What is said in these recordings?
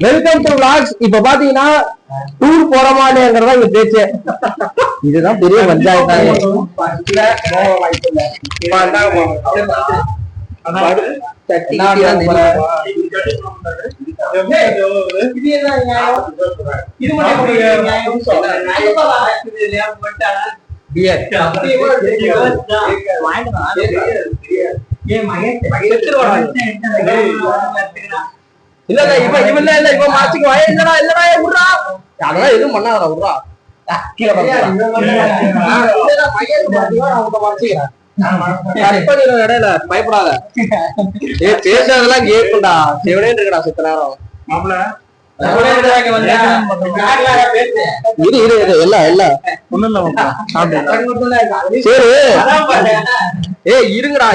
Welcome to vlogs. இப்ப பாத்தீங்கன்னா tour போறமானேங்கறதா இந்த பேச்சு. இதுதான் பெரிய பஞ்சாயத்து. இல்ல இப்ப இவன் இல்ல இப்ப மாச்சிக்கு வய இல்லடா இல்லடா விடுறா அதெல்லாம் எதுவும் பண்ணாதடா விடுறா கீழே இடையில பயப்படாத பேசுறதெல்லாம் கேட்கும்டா செவனே இருக்கடா சித்த நேரம் இருங்கடா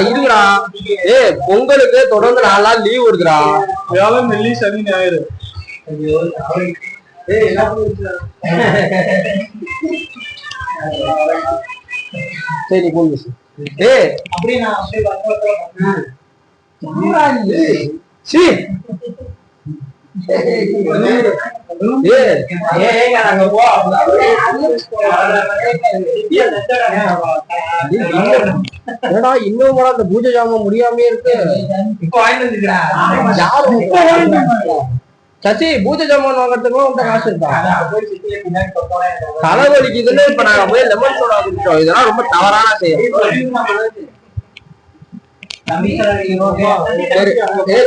பொங்கலுக்கு தொடர்ந்து 4 நாள் லீவ் வருதுடா. வியாழன் வெள்ளி சனி ஞாயிறு. சரி போங்க இன்னும் அந்த பூஜை ஜாமம் முடியாமே இருக்கு. சசி பூஜை ஜாமான் வாங்கறதுக்கு உங்க காசு இருக்கா? தலைவலிக்குதுன்னு இப்ப நாங்க போய் லெமன் சோடா குடிச்சோம். இதெல்லாம் ரொம்ப தவறான செயல்.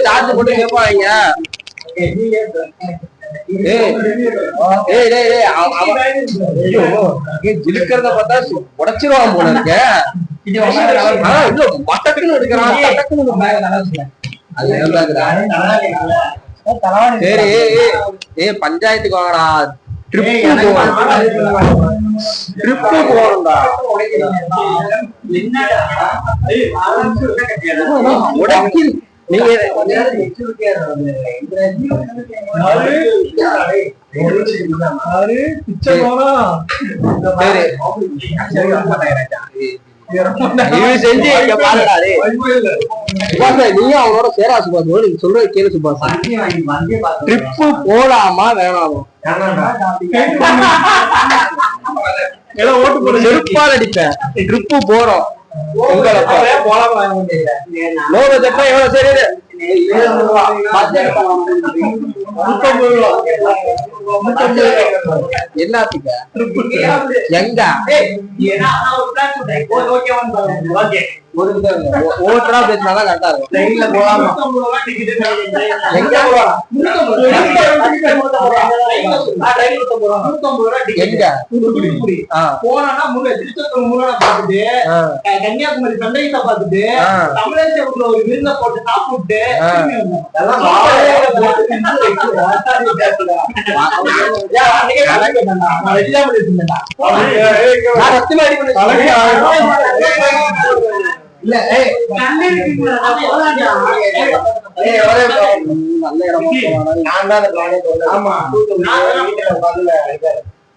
சார்ஜ் போட்டு கேட்பாங்க. ஜிலுக்கிறத பார்த்தா உடைச்சிருவான் போல இருக்கு. மட்டக்குன்னு எடுக்கிறான். சரி பஞ்சாயத்துக்கு வாங்கடா. ட்ரிப்பு போறோம்டா. நீங்க செஞ்சு நீயும் அவனோட சேரா சுபாஷ் நீங்க சொல்றது கேளு சுபாஷ். ட்ரிப்பு போலாமா வேணாமா? செருப்பால் அடிப்பேன். ட்ரிப்பு போறோம் சரி என்னத்துக்கு எங்க ஓட்டரா பேசினாதான் கரெக்டா இருக்கும். ட்ரெயின்ல போலாமா? எங்க கன்னியாகுமரி சண்டையில பாத்துட்டு தமிழேஸ்வரத்துல ஒரு விருந்த போட்டு சாப்பிட்டு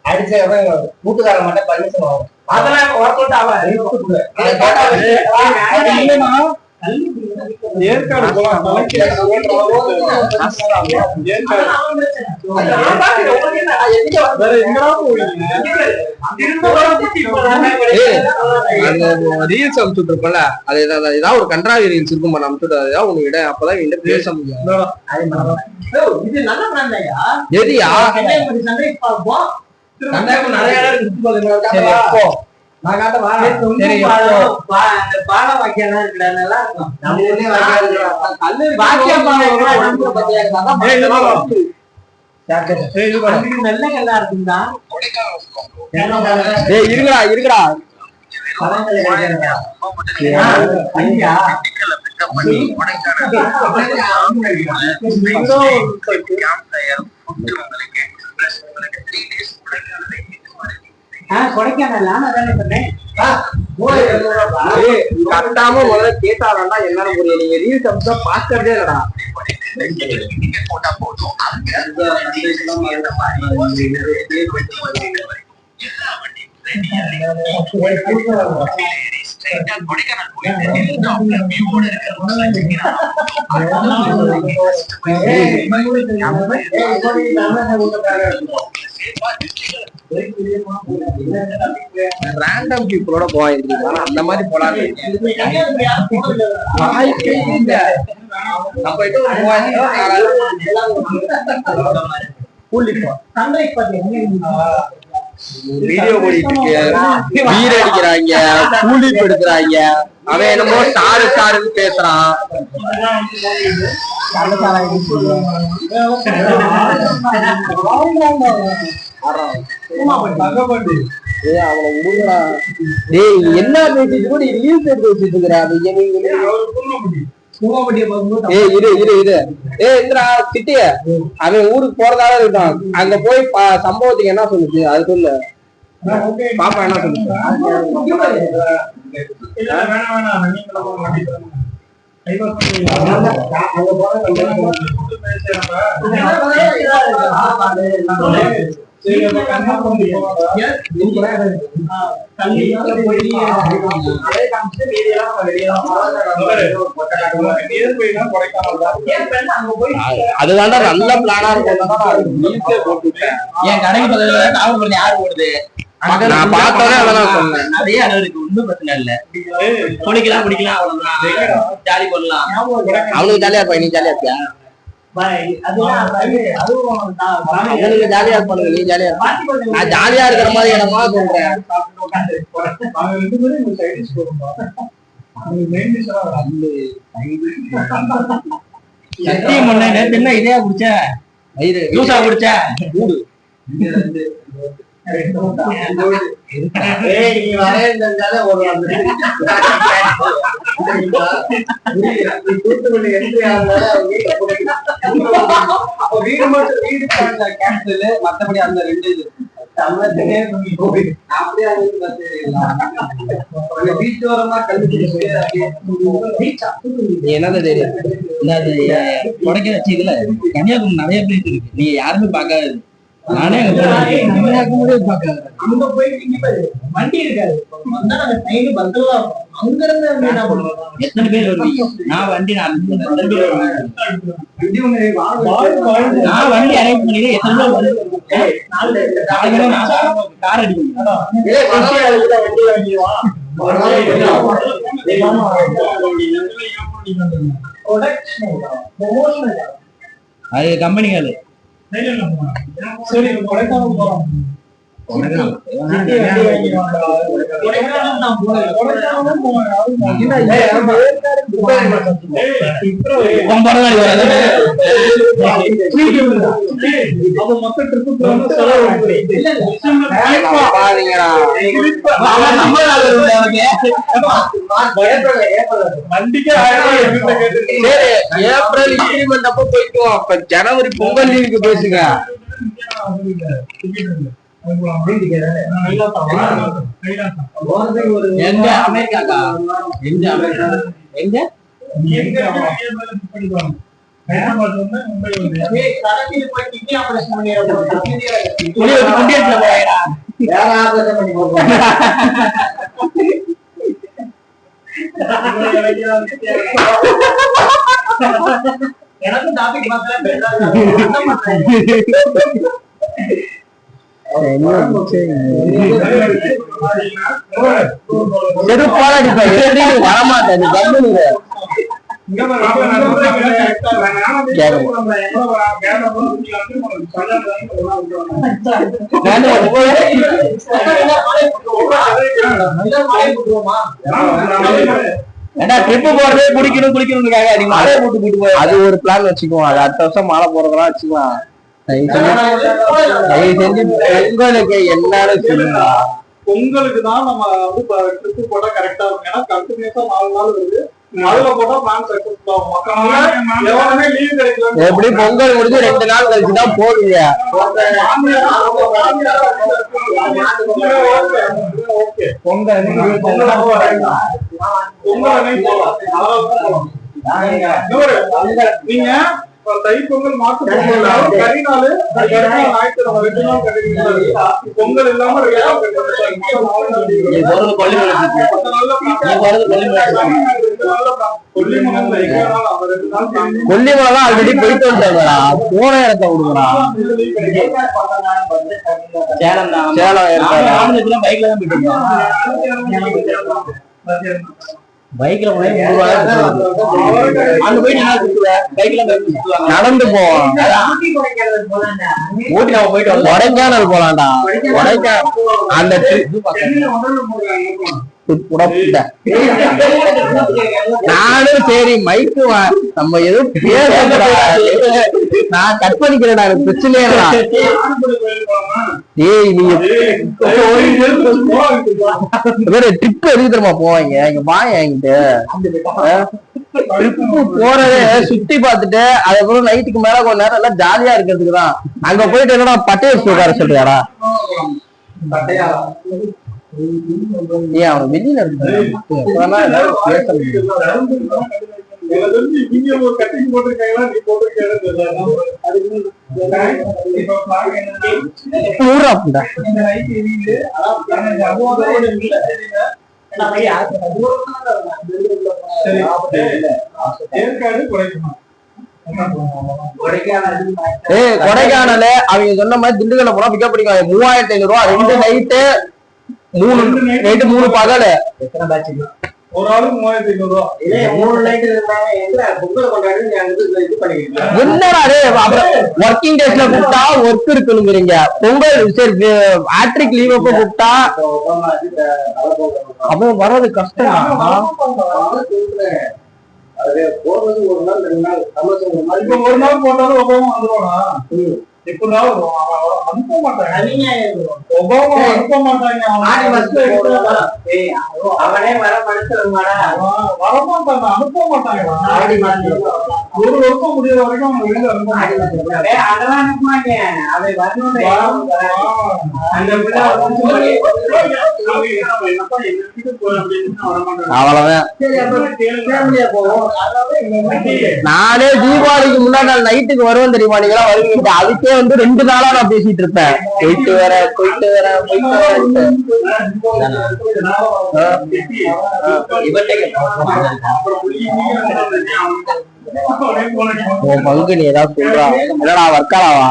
அடிச்ச கூட்டுக்கார மட்டும் பர்மிஷன் ஆகும். அதெல்லாம் ஏற்காடு போலாம். ரீல்ஸ் அனுப்பிச்சுட்டு இருப்பல அது ஏதாவது ஒரு கன்றாவி ரீல்ஸ் இருக்கும் அனுப்பிச்சுட்டு அதான் உங்க இடம் அப்பதான் என்கிட்ட பேச முடியும். எதியா நிறைய பாலம் வாக்கியம் இருக்குடா நல்லா இருக்கும். நல்ல கல்லா இருக்கும்டா. இருக்குடா கட்டாம முதல்ல கேட்டாடா என்னால முடியும். நீங்க ரீல்ஸ் அம்சா பாக்கிறதே இல்லடா. கொடைக்கானல் போயிட்டு ரேண்டம் பீப்புளோட போயிருக்கீங்க அந்த மாதிரி போலாம் வீடியோ வீர் அடிக்கிறாங்க கூலி எடுக்கிறாங்க அவன் என்னமோ ஸ்டாருன்னு பேசுறான் என்ன பேசிட்டு கூட ரீல்ஸ் எடுத்து வச்சிட்டு இருக்கிறா சிட்டிய அவன் ஊருக்கு போறதால இருக்கான் அங்க போய் சம்பவத்துக்கு என்ன சொல்லுச்சு அது சொல்லு பாப்பா என்ன சொல்லுச்சு அதுதான்டா நல்ல பிளானா இருக்கும் என் கடைக்கு பதில காவல் யாரு போடுது நான் பார்த்தோன்னே அதான் சொன்னேன் நிறைய அளவுக்கு ஒன்றும் பிரச்சனை இல்ல குடிக்கலாம் அவ்வளவுதான் ஜாலி பண்ணலாம் அவனுக்கு ஜாலியா இருப்பா நீ ஜாலியா இருப்பியா ஜாலியா இருப்பானுங்க நீ ஜாலியா இருப்பா நான் ஜாலியா இருக்கிற மாதிரி இடமா சொல்றேன் சத்தியம் பண்ண நேத்து என்ன இதையா குடிச்ச ஜூஸா குடிச்ச மத்தபடி அந்த ரெண்டு என்னது தெரியும் கொடைக்க வச்சு இதுல கன்னியாகுமரி நிறைய பிளேஸ் இருக்கு நீங்க யாருமே பாக்காது நானே அங்க போயிட்டு வண்டி இருக்காது அங்க இருந்து எத்தனை பேர் வருவீங்க நான் வண்டி நான் வண்டி அரேஞ்ச் பண்ணிட்டு எத்தனை பேர் கார் அடிக்கணும் அது கம்பெனிகள் சரி கொடைக்கானல் போறோம் ஏப்ரல் இன்கிரிமெண்ட் அப்ப போய்க்குவோம் அப்ப ஜனவரி பொங்கல் லீவுக்கு பேசுங்க எங்க அமெரிக்கா எங்க அமெரிக்கா எங்க எனக்கு டாபிக் வரமாட்டேன் அது ஒரு பிளான் வச்சுக்குவோம் அது அடுத்த வருஷம் மாலை போறதெல்லாம் வச்சுக்கலாம் பொங்கலுக்கு என்னன்னு சொல்லுங்க பொங்கலுக்கு தான் நம்ம வந்து ட்ரிப் போட்டா கரெக்டா இருக்கும் ஏன்னா கண்டினியூஸா 4 நாள் வருது அதுல போட்டா பிளான் சக்சஸ்ஃபுல் ஆகும் மக்கள் எவனுமே லீவ் கிடைக்கல எப்படி பொங்கல் முடிஞ்சு 2 நாள் கழிச்சு தான் போடுவீங்க நீங்க தைப்பொங்கல் மாட்டு பொங்கல் கரிநாள் ஞாயிற்றுக்கிழமை 2 நாள் கண்டிப்பா பொங்கல் இல்லாம 2 நாள் கொல்லிமலை ஆல்ரெடி போயிட்டு வந்தாங்கடா, போன இடத்த விடுங்கடா. சேலம் பைக்ல தான் போயிட்டு பைக்ல நடந்து போவோம். ஊட்டி நம்ம போயிட்டு வந்தோம். கொடைக்கானல் போலாம்டா. கொடைக்கானல் அந்த நானும் சரி மைக்கு நம்ம எதுவும் பேச நான் கட் பண்ணிக்கிறேன், எனக்கு பிரச்சனையே. ஏய் நீங்க ட்ரிப் எதுக்கு தெரியுமா போவாங்க, இங்க வாங்க என்கிட்ட ட்ரிப்பு போறதே சுத்தி பார்த்துட்டு அதுக்கப்புறம் நைட்டுக்கு மேல கொஞ்ச நேரம் எல்லாம் ஜாலியா இருக்கிறதுக்கு தான். அங்க போயிட்டு என்னடா பட்டையடிச்சு உட்கார சொல்றியாடா? ஏன் அவன் வெளியில கொடைக்கானல் அவங்க சொன்ன மாதிரி திண்டுக்கல்ல போனா பிக்கப் பண்ணிக்குவாங்க. 3500 ரூபா 2 நைட்டு 3 நைட்டு 3 பகல். ஒரு ஆளுக்கு 3500 ரூபா. 3 நைட் பொங்கல் கொண்டாடி என்னடா ஒர்க்கிங் டேஸ்ல கூப்பிட்டா ஒர்க் இருக்குங்கிறீங்க. பொங்கல் சரி ஆட்ரிக் லீவ் அப்ப கூப்பிட்டா அப்ப வர்றது கஷ்டம். அது போறது 1 நாள் 2 நாள் இப்ப 1 நாள் போட்டாலும் ஒபாமா வந்துருவானா? எப்படினாலும் அனுப்ப மாட்டாங்க. ஒபாமா அனுப்ப மாட்டாங்க. அவனே வர மனுஷன்மாடா வரமாட்டாங்க, அனுப்ப மாட்டாங்க. 1 வருஷம் முடியாத வரைக்கும் அவங்க வெளியில அனுப்ப மாட்டாங்க. அதெல்லாம் அனுப்புவாங்க. அவன் வரணும் அவ்வளவுதான். நானே தீபாவளிக்கு முன்னாடி நாள் நைட்டுக்கு வருவேன் தெரியுமா? நீங்க எல்லாம் வருவீங்க. அதுக்கே 2 நாளா நான் பேசிட்டு இருப்பேன். போயிட்டு வரேன். உன் பங்கு நீ ஏதாவது சொல்றா? என்னடா வர்க்காலாவா?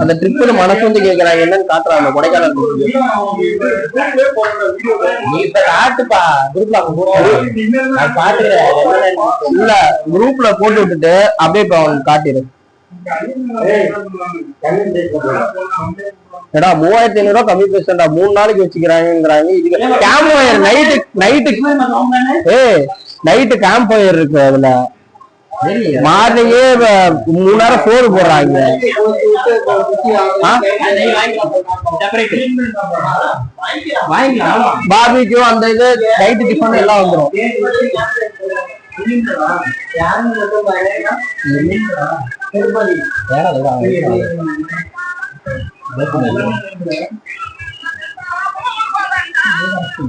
அந்த ட்ரிப்புல மனசு வந்து கேக்குறாங்க என்னன்னு காட்டுறாங்க. கொடைக்கானல் நீ இப்ப காட்டுப்பா, இல்ல குரூப்ல போட்டு விட்டுட்டு அப்படியே இப்ப அவனுக்கு காட்டிடு. ஏடா 3500 ரூபா கம்மி பேசுறா, 3 நாளைக்கு வச்சுக்கிறாங்கிறாங்க. இதுக்கு camp fire night camp fire இருக்கு. அதுல மார்னிங்கே 3 நேரம் சோறு போடுறாங்க. பார்பிக்யூ அந்த இது நைட்டு டிஃபன் எல்லாம் வந்துடும்.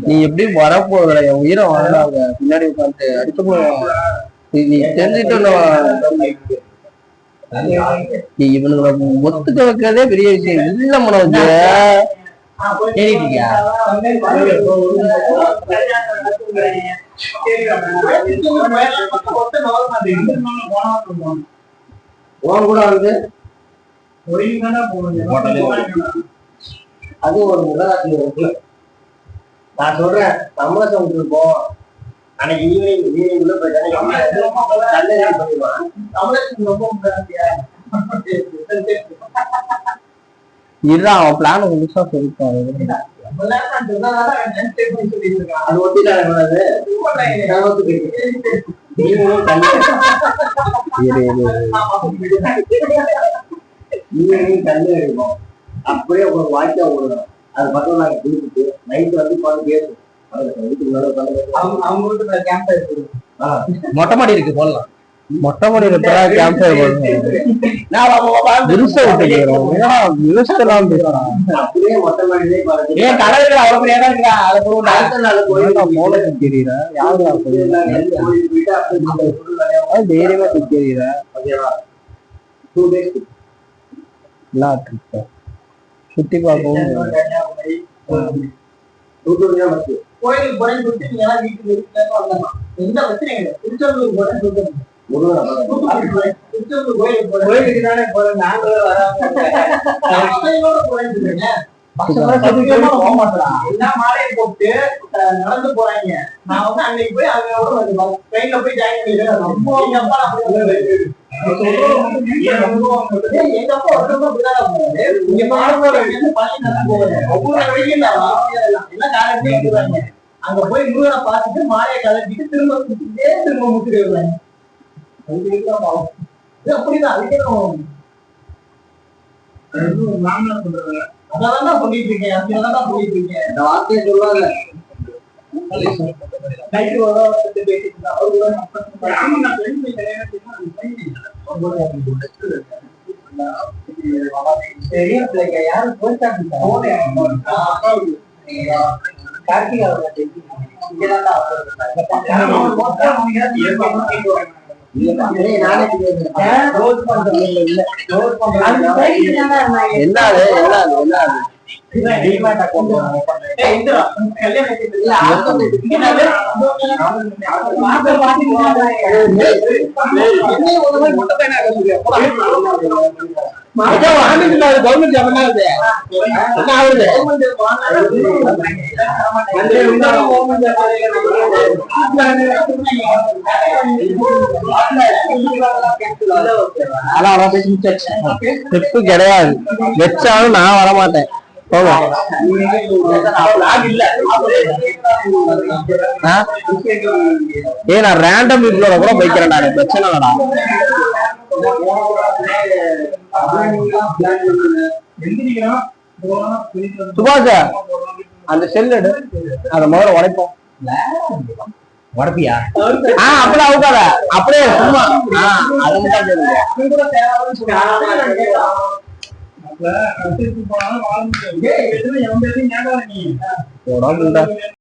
நீ எப்படி வரப்போகிற உயிரை வாழாங்க பின்னாடி உட்காந்து அடிச்சு போடுவாங்க. நீ தெரிஞ்சுட்டு நீ இவனுங்களை ஒத்துக்க வைக்கிறதே பெரிய விஷயம் இல்ல. மனோஜ் கூட வந்து அது ஒரு முதலாளி. நான் சொல்றேன் சமரசம் விட்டுருப்போம். அன்னைக்கு ஈவினிங் உள்ள போயிட்டாங்க. இதுதான் அவன் பிளான் முழுசா சொல்லிட்டான். அது ஒட்டிட்டாங்க. கல்லு இருக்கும் அப்படியே உங்களுக்கு வாய்க்கா விடணும். அது மட்டும் நாங்க குளிச்சுட்டு நைட்டு வந்து உட்காந்து பேசுவோம். மொட்டை மாடி இருக்கு போடலாம். மொட்டை மாடியில கேம்ப் ஃபயர் பண்ணுவோம் விருசை விட்டு விருசெல்லாம் பேசுறான் ஏன் கடலுக்கு அவ்வளவு நேரம் இருக்கா அதை போய் அடுத்த நாள் போய் மோளை தெரியல யாரு தைரியமா தெரியல சுத்தி பார்க்கவும் கோயிலுக்கு போறேன்னு சொல்லிட்டு நீங்க எல்லாம் வீட்டுக்கு வந்துடலாம் எந்த பிரச்சனையும் இல்லை திருச்செந்தூர் போறேன்னு சொல்லிட்டு திருச்செந்தூர் கோயிலுக்கு தானே போறேன் நாங்களும் வராம போறேன்னு சொல்லுங்க போக மாட்டேன் எல்லாம் மாலையை போட்டு நடந்து போறாங்க நான் வந்து அன்னைக்கு போய் அவங்க ட்ரெயின்ல போய் ஜாயின் பண்ணிக்கிறேன் ரொம்ப எங்க அப்பா எங்க அப்பா வருஷமா அப்படிதான் போவாரு இங்க போவாரு ஒவ்வொரு வழியும் எல்லாம் காரணத்தையும் எடுத்துருவாங்க அங்க போய் முருகனை பார்த்துட்டு மாலையை கலட்டிட்டு திரும்ப சுத்திட்டே திரும்ப முத்துட்டு வருவாங்க அப்படிதான் மாமனார் சொல்றாங்க அதான் சொல்லிட்டு இருக்கேன் அப்படிதான் சொல்லிட்டு இருக்கேன் இந்த வார்த்தையை சொல்லுவாங்க யாரும் கவர்மெண்ட் ஜாப் என்ன ஆகுது கிடையாது வச்சாலும் நான் வரமாட்டேன் நான் ரேண்டம் வீட்லோட கூட போய்க்கிறேன் நான் பிரச்சனை இல்லடா சுபாஷ் அந்த செல் எடு அத முதல்ல உடைப்போம் உடப்பியா அப்படியே அவுக்காத அப்படியே சும்மா அது